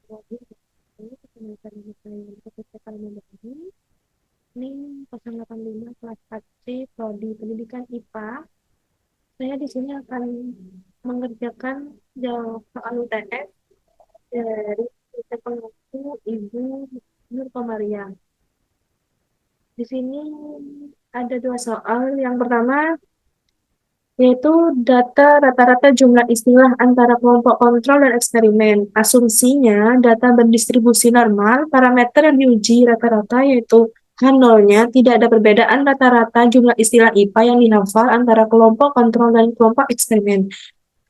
Jadi, ini kesempatan saya untuk kita membagi. Ini 085 kelas 4C Prodi Pendidikan IPA. Saya di sini akan mengerjakan jawab soal UTS dari kita pengaku Ibu Nur Komaria. Di sini ada dua soal. Yang pertama yaitu data rata-rata jumlah istilah antara kelompok kontrol dan eksperimen. Asumsinya data berdistribusi normal, parameter yang diuji rata-rata yaitu H0-nya tidak ada perbedaan rata-rata jumlah istilah IPA yang dihafal antara kelompok kontrol dan kelompok eksperimen.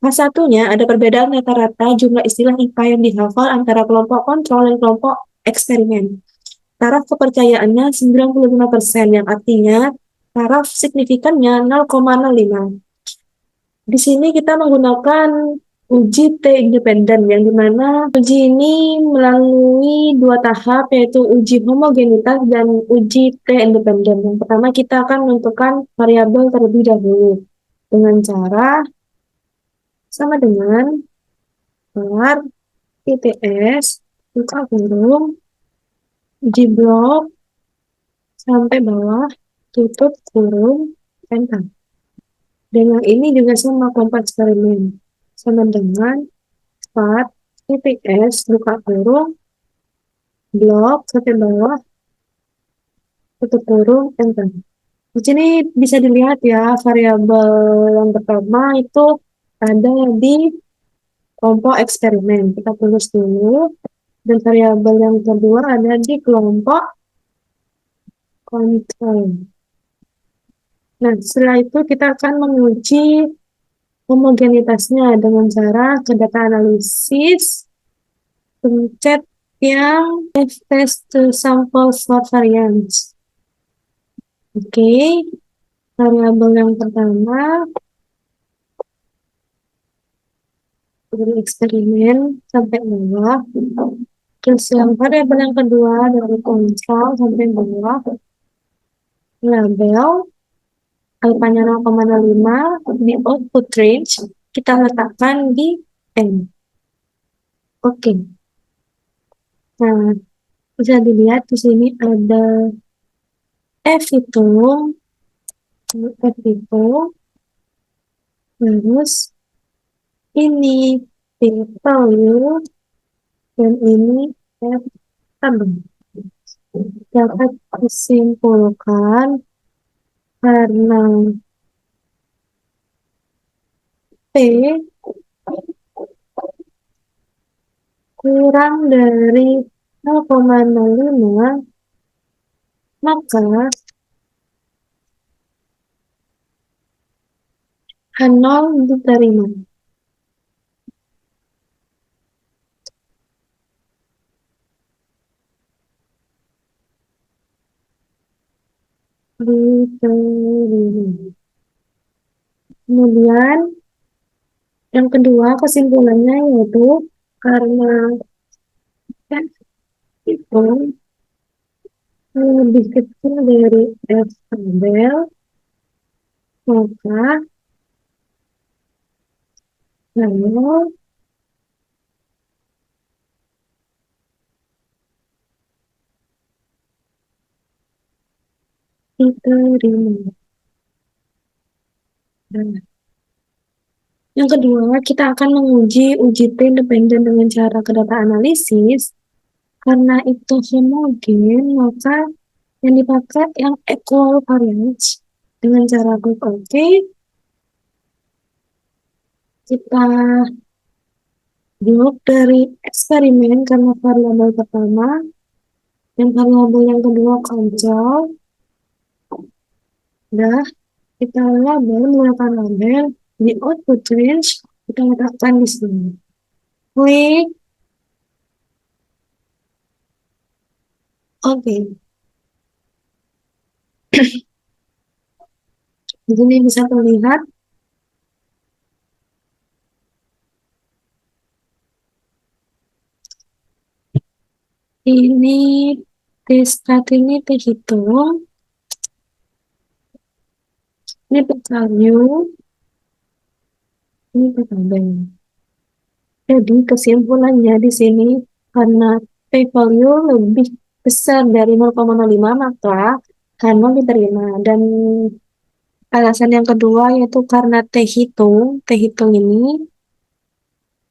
H1-nya ada perbedaan rata-rata jumlah istilah IPA yang dihafal antara kelompok kontrol dan kelompok eksperimen. Taraf kepercayaannya 95%, yang artinya taraf signifikannya 0,05. Di sini kita menggunakan uji T independen, yang dimana uji ini melalui dua tahap, yaitu uji homogenitas dan uji T independen. Yang pertama kita akan menentukan variabel terlebih dahulu dengan cara sama dengan var ITS buka kurung uji blok sampai bawah tutup kurung enter. Dan yang ini juga sama kompas eksperimen, sama dengan var IPS buka kurung blok sampai bawah tutup kurung enter. Di sini bisa dilihat ya, variabel yang pertama itu ada di kelompok eksperimen. Kita tulis dulu. Dan variabel yang kedua ada di kelompok kontrol. Nah, setelah itu kita akan menguji homogenitasnya dengan cara ke data analisis, pencet yang test to sample for variance. Oke, variabel yang pertama dari eksperimen sampai bawah. Terus yang variabel yang kedua dari kontrol sampai bawah. Label alfanya 0,05 di output range kita letakkan di N. Oke. Nah, bisa dilihat di sini ada F itu, terus ini P value, dan ini F tabel. Dapat disimpulkan karena P kurang dari 0,05, maka H0 diterima. Diterima. Kemudian yang kedua kesimpulannya yaitu karena F itu lebih kecil dari F tabel, maka lalu diterima. Nah, yang kedua, kita akan menguji uji T independen dengan cara ke data analisis. Karena itu homogen, maka yang dipakai yang equal variance dengan cara klik OK. Kita blok dari eksperimen karena variabel pertama, dan variabel yang kedua kontrol. Udah, kita label menggunakan label di output range, kita letakkan di sini. Klik OK. Di sini bisa terlihat ini T-stat ini terhitung, ini value, ini tabel. Jadi kesimpulannya di sini Karena p-value lebih besar dari 0,05 maka Hanol diterima. Dan alasan yang kedua yaitu karena T hitung ini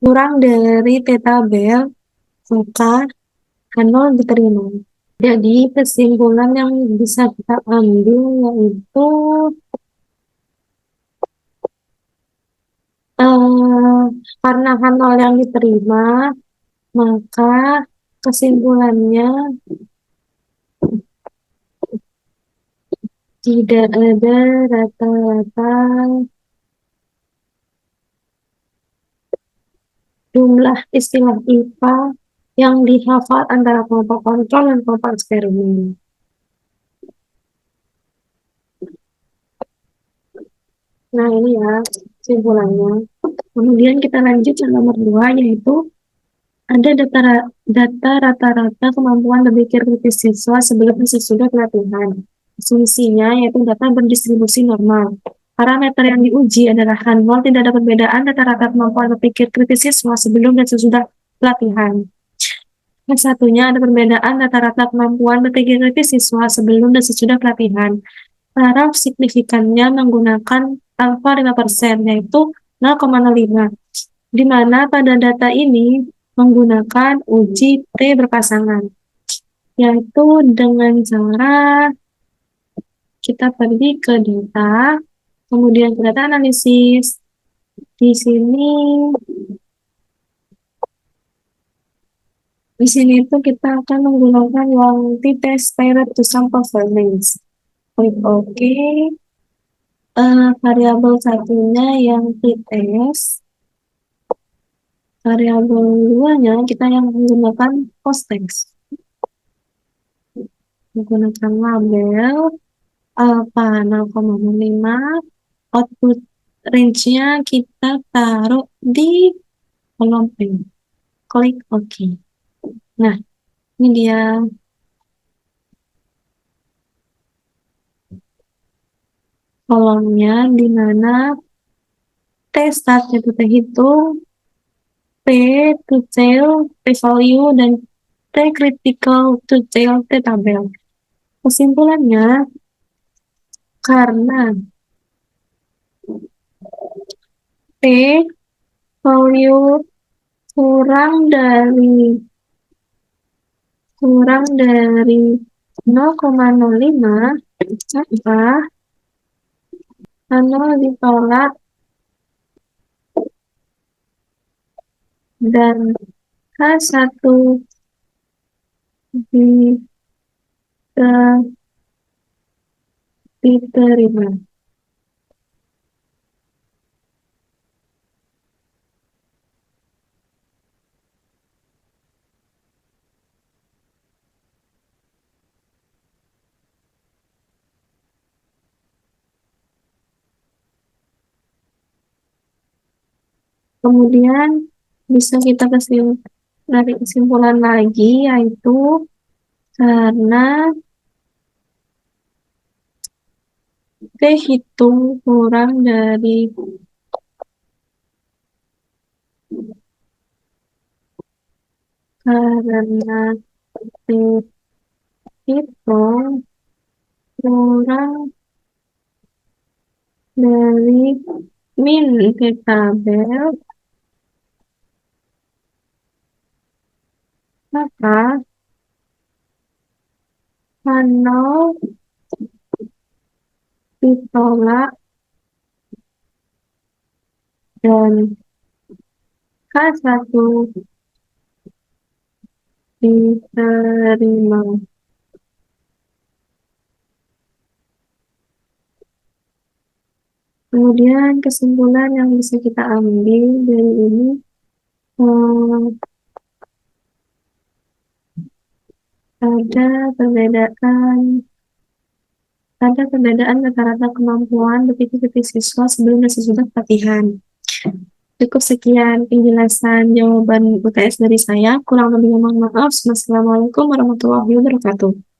kurang dari T tabel, maka Hanol diterima. Jadi kesimpulan yang bisa kita ambil yaitu eh, karena Hanol yang diterima, maka kesimpulannya tidak ada rata-rata jumlah istilah IPA yang dihafal antara kelompok kontrol dan kelompok eksperimen. Nah, ini ya kesimpulannya. Kemudian kita lanjut yang nomor 2, yaitu ada data rata-rata kemampuan berpikir kritis siswa sebelum dan sesudah pelatihan. Asumsinya yaitu data berdistribusi normal. Parameter yang diuji adalah Hanwal, tidak ada perbedaan rata-rata kemampuan berpikir kritis siswa sebelum dan sesudah pelatihan. Yang satunya ada perbedaan rata-rata kemampuan berpikir kritis siswa sebelum dan sesudah pelatihan. Taraf signifikannya menggunakan alfa 5%, yaitu 0,05, di mana pada data ini menggunakan uji T berpasangan, yaitu dengan cara kita pergi ke data, kemudian ke data analisis. Di sini, itu kita akan menggunakan yang t-test tailored to sample performance. Klik OK. Variabel satunya yang t-test. Variabel duanya kita yang menggunakan post-text. Menggunakan label alpha 0,05, output range-nya kita taruh di kolom P. Klik OK. Nah, ini dia kolomnya di mana T start yaitu T hitung, P to tail, P value, dan T critical to tail, T tabel. Kesimpulannya, karena P value kurang dari 0,05, maka ditolak dan H1 diterima. Kemudian bisa kita tarik kesimpulan lagi, yaitu karena T hitung kurang dari karena T hitung kurang dari min T tabel, maka 0 ditolak dan H1 diterima. Kemudian kesimpulan yang bisa kita ambil dari ini, ada perbedaan rata-rata kemampuan berpikir siswa sebelum dan sesudah pelatihan. Cukup sekian penjelasan jawaban UTS dari saya. Kurang lebihnya mohon maaf. Wassalamualaikum warahmatullahi wabarakatuh.